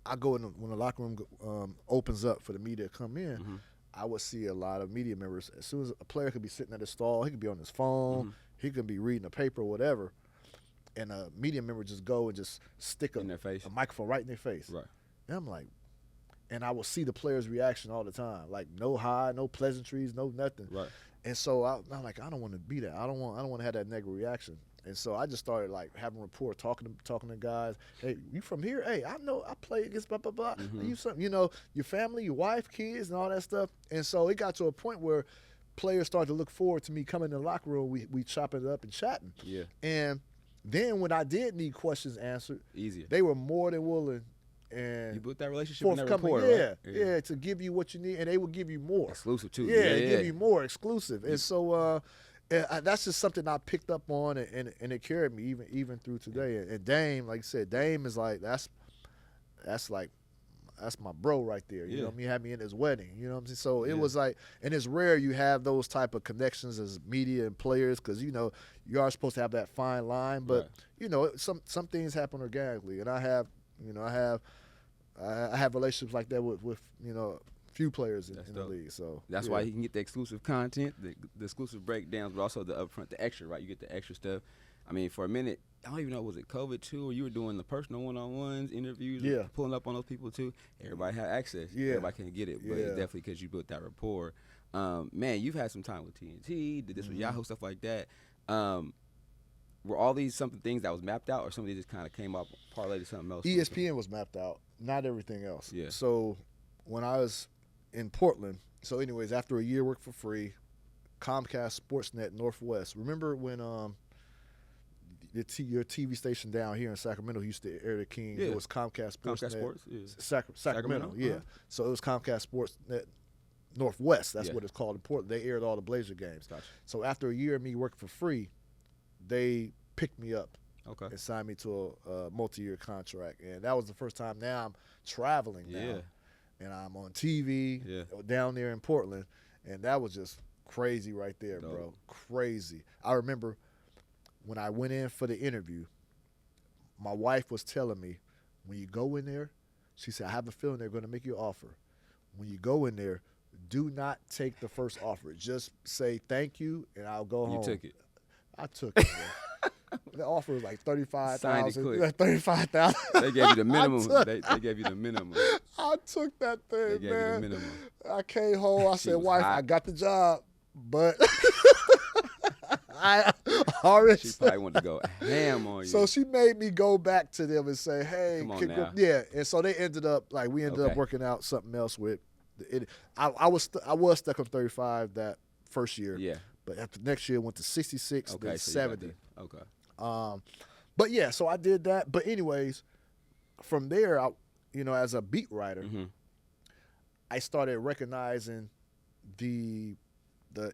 Speaker 5: I go in when the locker room opens up for the media to come in. I would see a lot of media members. As soon as a player could be sitting at his stall, he could be on his phone, he could be reading a paper or whatever, and a media member just go and just stick
Speaker 4: In their face.
Speaker 5: a microphone right in their face.
Speaker 4: Right.
Speaker 5: And I'm like, and I will see the players' reaction all the time, like no hi, no pleasantries, no nothing.
Speaker 4: Right.
Speaker 5: And so I'm like, I don't want to be that. I don't want to have that negative reaction. And so I just started like having rapport, talking to guys. Hey, you from here? Hey, I know I play against blah blah blah. You something, your family, your wife, kids, and all that stuff. And so it got to a point where players started to look forward to me coming in the locker room. We chopping it up and chatting.
Speaker 4: Yeah.
Speaker 5: And then when I did need questions answered,
Speaker 4: Easier.
Speaker 5: they were more than willing. And
Speaker 4: You built that relationship and that
Speaker 5: forthcoming,
Speaker 4: rapport,
Speaker 5: yeah,
Speaker 4: right?
Speaker 5: to give you what you need, and they will give you more.
Speaker 4: Exclusive, too.
Speaker 5: Yeah, they give you more exclusive. And so that's just something I picked up on, and it carried me even through today. And Dame, like I said, Dame is like that's my bro right there. You know what I mean? He had me in his wedding. You know what I'm saying? So it was like, and it's rare you have those type of connections as media and players because you are supposed to have that fine line, but some things happen organically, and I have relationships like that with few players in the league. So
Speaker 4: That's why he can get the exclusive content, the exclusive breakdowns, but also the upfront, the extra, right? You get the extra stuff. I mean, for a minute, I don't even know, was it COVID too, or you were doing the personal one-on-ones, interviews, pulling up on those people too? Everybody had access.
Speaker 5: Yeah.
Speaker 4: Everybody couldn't get it, but it's definitely because you built that rapport. Man, you've had some time with TNT, did this with Yahoo, stuff like that. Were all these something things that was mapped out, or some of these just kind of came up, parlayed to something else?
Speaker 5: ESPN was mapped out, not everything else.
Speaker 4: Yeah.
Speaker 5: So when I was in Portland, so anyways, after a year work for free, Comcast Sportsnet Northwest. Remember when your TV station down here in Sacramento used to air the Kings?
Speaker 4: Yeah.
Speaker 5: It was Comcast Sportsnet.
Speaker 4: Comcast Sports, yeah.
Speaker 5: Sacramento, yeah.
Speaker 4: Uh-huh.
Speaker 5: So it was Comcast Sportsnet Northwest. That's
Speaker 4: Yeah.
Speaker 5: what it's called in Portland. They aired all the Blazer games.
Speaker 4: Gotcha.
Speaker 5: So after a year of me working for free, they picked me up
Speaker 4: Okay.
Speaker 5: and signed me to a multi-year contract. And that was the first time now I'm traveling now.
Speaker 4: Yeah.
Speaker 5: And I'm on TV down there in Portland. And that was just crazy right there, bro.
Speaker 4: Dope.
Speaker 5: Crazy. I remember when I went in for the interview, my wife was telling me, when you go in there, she said, I have a feeling they're going to make you an offer. When you go in there, do not take the first offer. Just say thank you, and I'll go home.
Speaker 4: You took it.
Speaker 5: I took it, bro. The offer was like
Speaker 4: Signed it
Speaker 5: $35,000.
Speaker 4: quick.
Speaker 5: $35,000.
Speaker 4: They gave you the minimum. They gave you the minimum.
Speaker 5: I took that thing,
Speaker 4: They gave you the
Speaker 5: man.
Speaker 4: minimum.
Speaker 5: I came home. I said,
Speaker 4: was
Speaker 5: wife,
Speaker 4: hot.
Speaker 5: I got the job, but I already
Speaker 4: She probably wanted to go ham on you.
Speaker 5: So she made me go back to them and say, hey,
Speaker 4: Come on now.
Speaker 5: yeah. And so they ended up, like, we ended up
Speaker 4: Okay.
Speaker 5: working out something else with it. I was stuck on 35 that first year.
Speaker 4: Yeah.
Speaker 5: But after next year, went to 66
Speaker 4: Okay.
Speaker 5: then
Speaker 4: So you got
Speaker 5: 70.
Speaker 4: the- okay.
Speaker 5: But yeah, so I did that. But anyways, from there, as a beat writer, I started recognizing the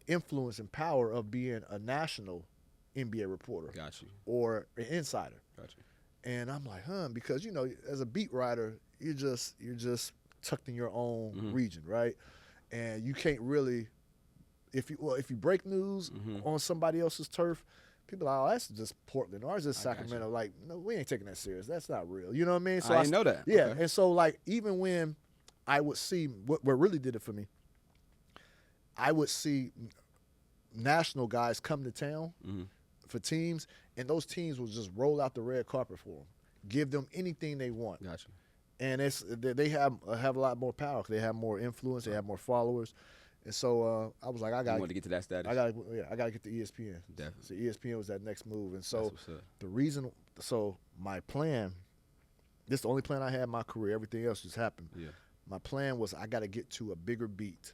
Speaker 5: influence and power of being a national NBA reporter
Speaker 4: Got you.
Speaker 5: or an insider.
Speaker 4: Got you.
Speaker 5: And I'm like, because as a beat writer, you're just tucked in your own region, right? And you can't really, if you break news on somebody else's turf, people are like, oh, that's just Portland, or it's just Sacramento. Like, no, we ain't taking that serious. That's not real. You know what I mean? So
Speaker 4: I didn't know that.
Speaker 5: Yeah,
Speaker 4: Okay.
Speaker 5: and so like even when I would see what really did it for me, I would see national guys come to town for teams, and those teams will just roll out the red carpet for them, give them anything they want.
Speaker 4: Got you.
Speaker 5: And they have a lot more power. 'Cause they have more influence. They have more followers. And so I was like, I
Speaker 4: You
Speaker 5: got
Speaker 4: wanted to get to that status.
Speaker 5: I got to get to ESPN.
Speaker 4: Definitely.
Speaker 5: So ESPN was that next move. And so
Speaker 4: That's what's up.
Speaker 5: my plan This is the only plan I had in my career. Everything else just happened.
Speaker 4: Yeah.
Speaker 5: My plan was I got to get to a bigger beat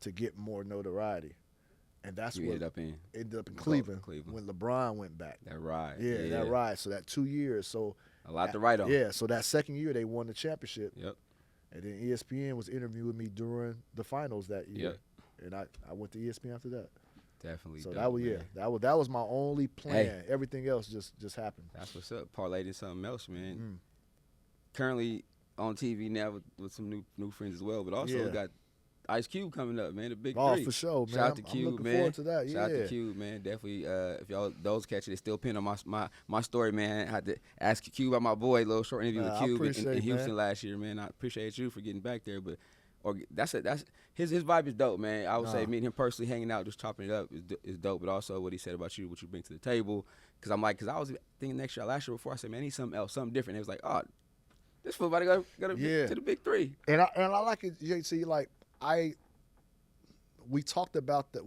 Speaker 5: to get more notoriety. And that's
Speaker 4: You
Speaker 5: what
Speaker 4: ended up in
Speaker 5: Cleveland when LeBron went back.
Speaker 4: That ride.
Speaker 5: Yeah, that ride. So that 2 years. So
Speaker 4: a lot to write on.
Speaker 5: Yeah, so that second year they won the championship.
Speaker 4: Yep.
Speaker 5: And then ESPN was interviewing me during the finals that year.
Speaker 4: Yep.
Speaker 5: And I went to ESPN after that.
Speaker 4: Definitely.
Speaker 5: So
Speaker 4: dope,
Speaker 5: that was my only plan.
Speaker 4: Hey.
Speaker 5: Everything else just happened.
Speaker 4: That's what's up. Parlayed in something else, man. Currently on TV now with some new friends as well, but also got Ice Cube coming up, man. The big three.
Speaker 5: For sure, man.
Speaker 4: Shout out to Cube,
Speaker 5: I'm looking
Speaker 4: man.
Speaker 5: forward to that.
Speaker 4: Shout out to Cube, man. Definitely. If y'all those catch it, it's still pinned on my story, man. I had to ask Cube about my boy. A little short interview with Cube in Houston last year, man. I appreciate you for getting back there, but that's his vibe is dope, man. I would say meeting him personally, hanging out, just chopping it up is dope. But also what he said about you, what you bring to the table, because I was thinking last year before I said, man, I need something else, something different. It was like, oh, this football got to to the big three.
Speaker 5: And I like it, JT. Like we talked about that.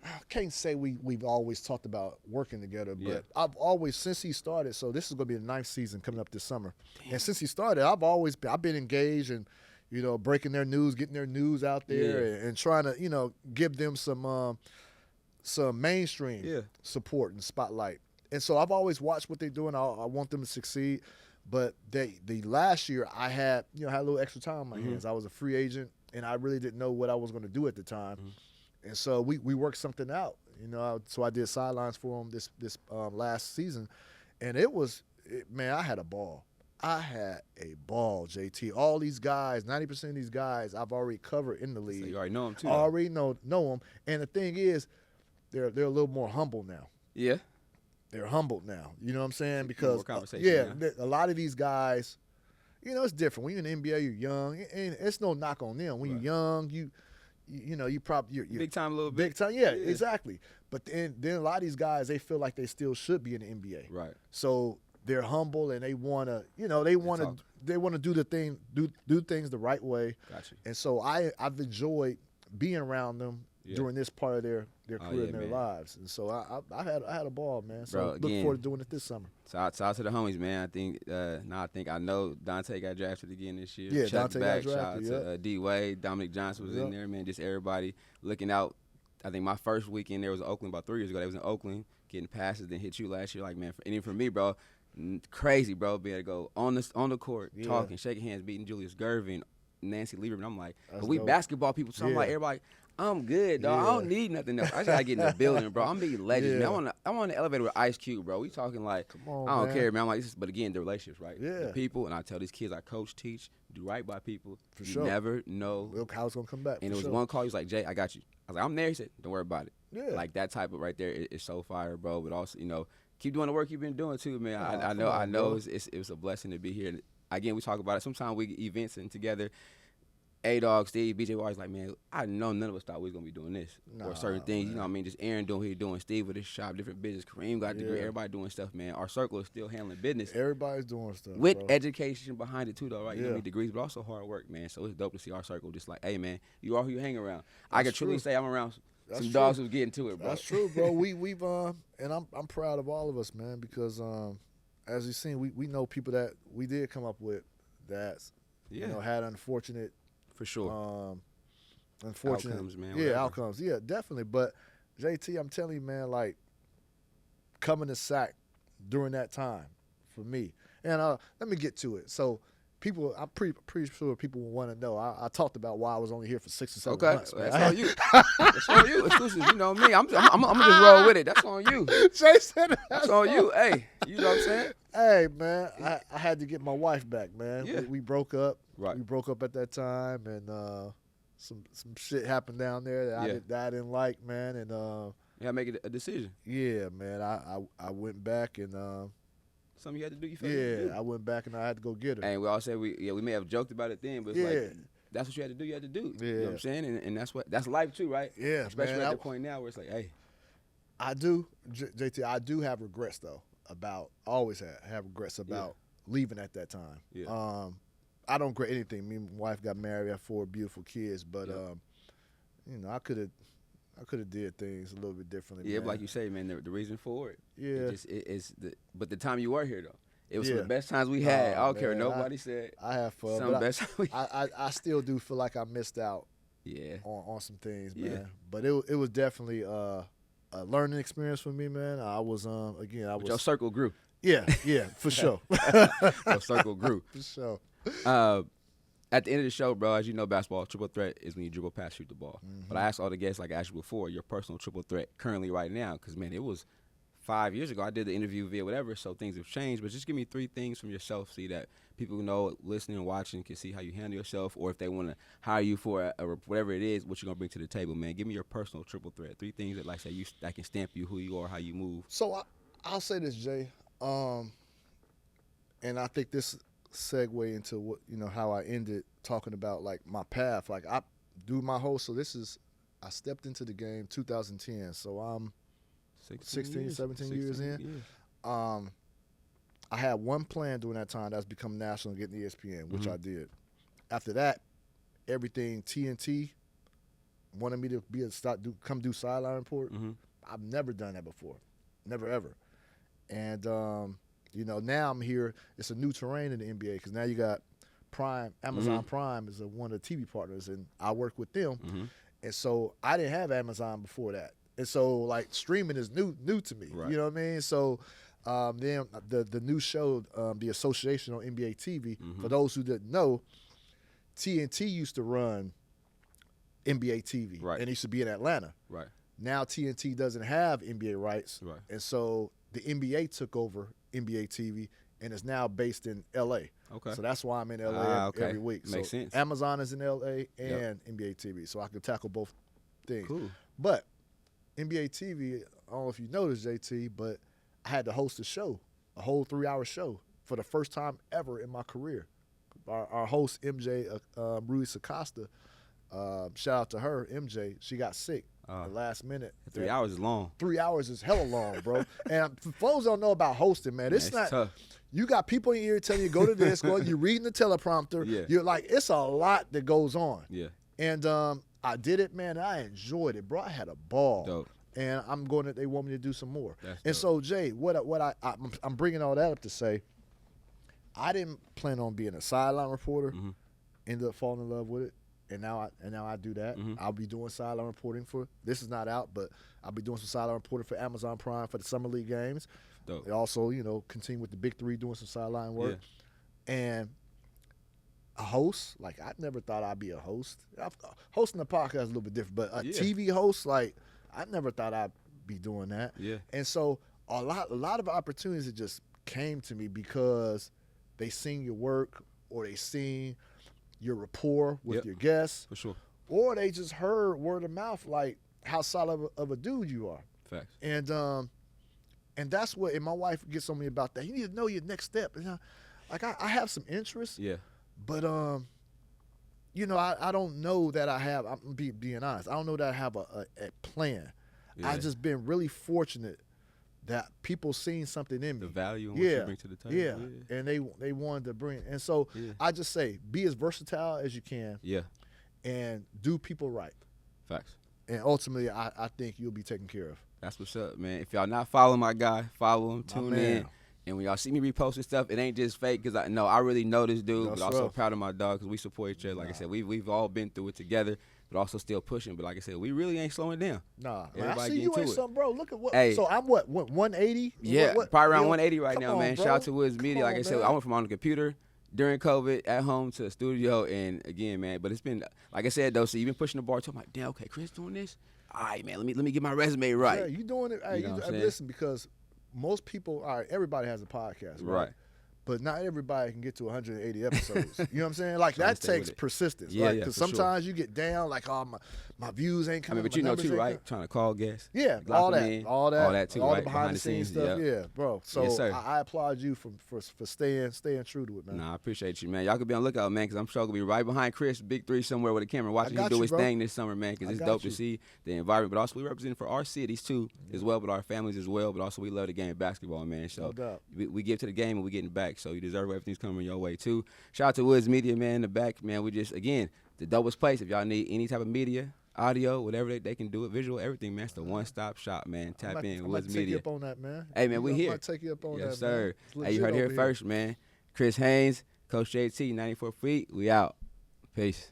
Speaker 5: I can't say we've always talked about working together, but I've always, since he started. So this is going to be the 9th season coming up this summer. Damn. And since he started, I've been engaged and breaking their news, getting their news out there, and trying to give them some mainstream support and spotlight. And so I've always watched what they're doing. I want them to succeed. But the last year I had a little extra time on my hands. I was a free agent, and I really didn't know what I was going to do at the time. And so we worked something out, So I did sidelines for him this last season, and man, I had a ball. I had a ball, JT. All these guys, 90% of these guys, I've already covered in the league.
Speaker 4: So you already know them too.
Speaker 5: I already know them, and the thing is, they're a little more humble now.
Speaker 4: Yeah.
Speaker 5: They're humbled now. You know what I'm saying? Because a lot of these guys, it's different. When you're in the NBA, you're young, and it's no knock on them. When you're young, you probably you're
Speaker 4: big time a little bit.
Speaker 5: Big time, yeah, exactly. But then a lot of these guys, they feel like they still should be in the NBA.
Speaker 4: Right.
Speaker 5: So they're humble and they want to, do the thing, do things the right way.
Speaker 4: Gotcha.
Speaker 5: And so I've enjoyed being around them during this part of their career and their lives. And so I had a ball, man. So
Speaker 4: Bro,
Speaker 5: look forward to doing it this summer.
Speaker 4: Shout out to the homies, man. I know Dante got drafted again this year.
Speaker 5: Yeah,
Speaker 4: Chuck
Speaker 5: Dante
Speaker 4: back.
Speaker 5: got drafted.
Speaker 4: Shout out to D-Wade. Dominic Johnson was in there, man. Just everybody looking out. I think my first weekend there was in Oakland about 3 years ago. They was in Oakland getting passes, then hit you last year. Like, man, for me, bro, crazy, bro, being able to go on the court, talking, shaking hands, beating Julius Gervin, Nancy Lieberman. I'm like, we basketball people, so I'm like, everybody, I'm good, dog. I don't need nothing else. I just gotta get in the building, bro. I'm being legends, man. I'm on the elevator with Ice Cube, bro. We talking like, I don't care, man. I'm like, but again, the relationships, right?
Speaker 5: Yeah.
Speaker 4: The people, and I tell these kids I coach, teach, do right by people.
Speaker 5: For
Speaker 4: you
Speaker 5: sure.
Speaker 4: never know.
Speaker 5: Look how it's gonna come back.
Speaker 4: And it was one call. He was like, Jay, I got you. I was like, I'm there. He said, don't worry about it.
Speaker 5: Yeah.
Speaker 4: Like that type of right there is so fire, bro. But also, keep doing the work you've been doing too, man. I know it was a blessing to be here. And again, we talk about it. Sometimes we get events and together. A-Dog, Steve, BJ always like, man, I know none of us thought we was going to be doing this or certain things.
Speaker 5: Man.
Speaker 4: Just Aaron doing what he's doing, Steve with his shop, different business, Kareem got a degree, everybody doing stuff, man. Our circle is still handling business.
Speaker 5: Everybody's doing stuff,
Speaker 4: with
Speaker 5: bro.
Speaker 4: education behind it too, though, right? You don't need degrees, but also hard work, man. So it's dope to see our circle just like, hey, man, you are who you hang around. I can truly say I'm around some dogs who's getting to it, bro.
Speaker 5: That's true, bro. We've and I'm proud of all of us, man, because as you've seen, we know people that we did come up with that had unfortunate.
Speaker 4: For sure.
Speaker 5: Unfortunate
Speaker 4: outcomes, man.
Speaker 5: Yeah, outcomes. Yeah, definitely. But JT, I'm telling you, man, like coming to SAC during that time for me. And let me get to it. So I'm pretty sure people will want to know. I talked about why I was only here for 6 or 7 months.
Speaker 4: Okay, that's on you. That's on you. Exclusive. You know me. I'm gonna just roll with it. That's on you.
Speaker 5: Jason,
Speaker 4: that's on you. Hey, you know what I'm saying?
Speaker 5: Hey, man, I had to get my wife back, man.
Speaker 4: Yeah.
Speaker 5: We broke up.
Speaker 4: Right.
Speaker 5: We broke up at that time, and some shit happened down there that I didn't like, man. And
Speaker 4: you gotta make a decision.
Speaker 5: Yeah, man. I went back and
Speaker 4: something you had to do. You felt like you
Speaker 5: I went back and I had to go get her.
Speaker 4: And we all said we may have joked about it then, but it's like that's what you had to do. You had to do.
Speaker 5: Yeah.
Speaker 4: You know what I'm saying? And that's life too, right?
Speaker 5: Yeah,
Speaker 4: especially
Speaker 5: man,
Speaker 4: at the point now where it's like, hey,
Speaker 5: I do, JT. I do have regrets though always have regrets about leaving at that time.
Speaker 4: Yeah.
Speaker 5: I don't regret anything. Me and my wife got married. I have 4 beautiful kids, but I could have did things a little bit differently.
Speaker 4: Yeah,
Speaker 5: man.
Speaker 4: but like you say, man, the reason for it.
Speaker 5: Yeah.
Speaker 4: But the time you were here though, It was some of the best times we had. I don't care what nobody said.
Speaker 5: I had fun.
Speaker 4: Some of the best times we
Speaker 5: I still do feel like I missed out.
Speaker 4: Yeah.
Speaker 5: On some things, man.
Speaker 4: Yeah.
Speaker 5: But it was definitely a learning experience for me, man. I was
Speaker 4: But your circle grew.
Speaker 5: Yeah, for sure.
Speaker 4: Your circle grew.
Speaker 5: For sure.
Speaker 4: At the end of the show, bro, as you know, basketball triple threat is when you dribble, pass, shoot the ball. But I asked all the guests, like I asked you before, your personal triple threat currently right now, because man, it was 5 years ago. I did the interview via whatever, so things have changed. But just give me 3 things from yourself, see that people who know, listening and watching, can see how you handle yourself, or if they want to hire you for whatever it is, what you're gonna bring to the table, man. Give me your personal triple threat. 3 things that, like, say, that can stamp you, who you are, how you move.
Speaker 5: So I'll say this, Jay, and I think this segue into what how I ended talking about like my path. Like I do my whole. So I stepped into the game 2010. So I'm 16, 17 years in. I had one plan during that time, that's become national and getting ESPN, which I did. After that, everything TNT wanted me to come do sideline report. I've never done that before, never ever. And now I'm here. It's a new terrain in the NBA because now you got Prime, Amazon Prime is one of the TV partners, and I work with them. And so I didn't have Amazon before that. And so, like, streaming is new to me.
Speaker 4: Right.
Speaker 5: You know what I mean? So then the new show, the Association on NBA TV, for those who didn't know, TNT used to run NBA TV.
Speaker 4: Right.
Speaker 5: And it used to be in Atlanta.
Speaker 4: Right.
Speaker 5: Now TNT doesn't have NBA rights.
Speaker 4: Right.
Speaker 5: And so the NBA took over NBA TV, and it's now based in L.A.
Speaker 4: Okay.
Speaker 5: So that's why I'm in L.A. every week.
Speaker 4: Makes
Speaker 5: so
Speaker 4: sense.
Speaker 5: Amazon is in L.A. and NBA TV, so I can tackle both things.
Speaker 4: Cool.
Speaker 5: But NBA TV, I don't know if you noticed, JT, but I had to host a show, a whole 3-hour show for the first time ever in my career. Our host, MJ Ruiz Acosta, shout out to her, MJ, she got sick the last minute.
Speaker 4: 3 hours is long.
Speaker 5: 3 hours is hella long, bro. And folks don't know about hosting, man. It's not
Speaker 4: tough.
Speaker 5: You got people in your ear telling you go to this, you're reading the teleprompter.
Speaker 4: Yeah.
Speaker 5: You're like, it's a lot that goes on.
Speaker 4: Yeah.
Speaker 5: And I did it, man. I enjoyed it, bro. I had a ball.
Speaker 4: Dope.
Speaker 5: And they want me to do some more.
Speaker 4: That's
Speaker 5: and
Speaker 4: dope.
Speaker 5: so, Jay, I'm bringing all that up to say, I didn't plan on being a sideline reporter. Ended up falling in love with it. And now I do that. I'll be doing sideline reporting this is not out, but I'll be doing some sideline reporting for Amazon Prime for the Summer League games.
Speaker 4: Dope.
Speaker 5: They also, continue with the Big Three doing some sideline work.
Speaker 4: Yeah.
Speaker 5: And a host, like I never thought I'd be a host. Hosting a podcast is a little bit different, but a TV host, like I never thought I'd be doing that.
Speaker 4: Yeah.
Speaker 5: And so a lot of opportunities that just came to me because they seen your work or they seen your rapport with your guests.
Speaker 4: For sure.
Speaker 5: Or they just heard word of mouth, like how solid of a dude you are.
Speaker 4: Facts.
Speaker 5: And that's what, and my wife gets on me about that. You need to know your next step. And I have some interest.
Speaker 4: Yeah.
Speaker 5: But I don't know that I have. I'm being honest. I don't know that I have a plan.
Speaker 4: Yeah.
Speaker 5: I've just been really fortunate that people seen something in me.
Speaker 4: The value and what you bring to the table.
Speaker 5: Yeah. And they wanted to bring. And so I just say, be as versatile as you can.
Speaker 4: Yeah.
Speaker 5: And do people right.
Speaker 4: Facts.
Speaker 5: And ultimately, I think you'll be taken care of.
Speaker 4: That's what's up, man. If y'all not following my guy, follow him, tune in. And when y'all see me reposting stuff, it ain't just fake because I really know this dude,
Speaker 5: That's
Speaker 4: but also
Speaker 5: rough.
Speaker 4: proud of my dog because we support each other. Like I said, we've all been through it together, but also still pushing. But like I said, we really ain't slowing down.
Speaker 5: Nah, man,
Speaker 4: Everybody
Speaker 5: I see
Speaker 4: getting
Speaker 5: you
Speaker 4: to
Speaker 5: ain't
Speaker 4: it.
Speaker 5: something, bro. Look at what.
Speaker 4: Hey.
Speaker 5: So I'm what 180?
Speaker 4: Yeah,
Speaker 5: What-
Speaker 4: probably around
Speaker 5: yo,
Speaker 4: 180 right
Speaker 5: come
Speaker 4: now,
Speaker 5: on,
Speaker 4: man.
Speaker 5: bro.
Speaker 4: Shout out to Woods Media.
Speaker 5: Come
Speaker 4: Like
Speaker 5: on,
Speaker 4: I said,
Speaker 5: man.
Speaker 4: I went from on the computer during COVID at home to a studio, and again, man. But it's been, like I said, though. So you've been pushing the bar. I'm like, damn, okay, Chris doing this. All right, man. Let me get my resume right.
Speaker 5: Yeah, you doing it. Hey,
Speaker 4: You know what I'm saying?
Speaker 5: listen, because most people, all right, everybody has a podcast, right? But not everybody can get to 180 episodes. You know what I'm saying? Like,
Speaker 4: Trying to
Speaker 5: that
Speaker 4: stay
Speaker 5: takes
Speaker 4: with it.
Speaker 5: persistence.
Speaker 4: Yeah,
Speaker 5: right?
Speaker 4: yeah,
Speaker 5: Because
Speaker 4: for sure.
Speaker 5: sometimes you get down, like, oh, my views ain't
Speaker 4: I
Speaker 5: coming.
Speaker 4: mean, but
Speaker 5: my
Speaker 4: you know
Speaker 5: numbers
Speaker 4: too,
Speaker 5: ain't
Speaker 4: right?
Speaker 5: coming.
Speaker 4: Trying to call guests.
Speaker 5: Yeah,
Speaker 4: lock
Speaker 5: all
Speaker 4: them
Speaker 5: that,
Speaker 4: in,
Speaker 5: all that,
Speaker 4: all that too,
Speaker 5: all
Speaker 4: right?
Speaker 5: the behind the scenes stuff.
Speaker 4: Yep.
Speaker 5: Yeah, bro. So
Speaker 4: Yes, sir.
Speaker 5: I applaud you for staying true to it, man.
Speaker 4: Nah, I appreciate you, man. Y'all could be on the lookout, man, because I'm sure I'll be right behind Chris, Big Three, somewhere with a camera, watching him
Speaker 5: got
Speaker 4: do
Speaker 5: you,
Speaker 4: his
Speaker 5: bro.
Speaker 4: thing this summer, man, because
Speaker 5: I
Speaker 4: it's
Speaker 5: got
Speaker 4: dope
Speaker 5: you.
Speaker 4: to see the environment. But also, we represent for our cities, too, as well, but our families as well. But also, we love the game of basketball, man. So
Speaker 5: No doubt.
Speaker 4: we give to the game and we getting back. So you deserve everything's coming your way, too. Shout out to Woods Media, man, in the back, man. We just, again, the dopest place. If y'all need any type of media, audio, whatever they can do it, visual, everything, man. It's the one-stop shop, man. Tap in, Woods
Speaker 5: Take you
Speaker 4: Media.
Speaker 5: up on that, man.
Speaker 4: Hey, man, we here.
Speaker 5: I might take you up on that,
Speaker 4: Yes, sir.
Speaker 5: Man.
Speaker 4: Hey, you heard it here first, man. Chris Haynes, Coach JT, 94 feet. We out. Peace.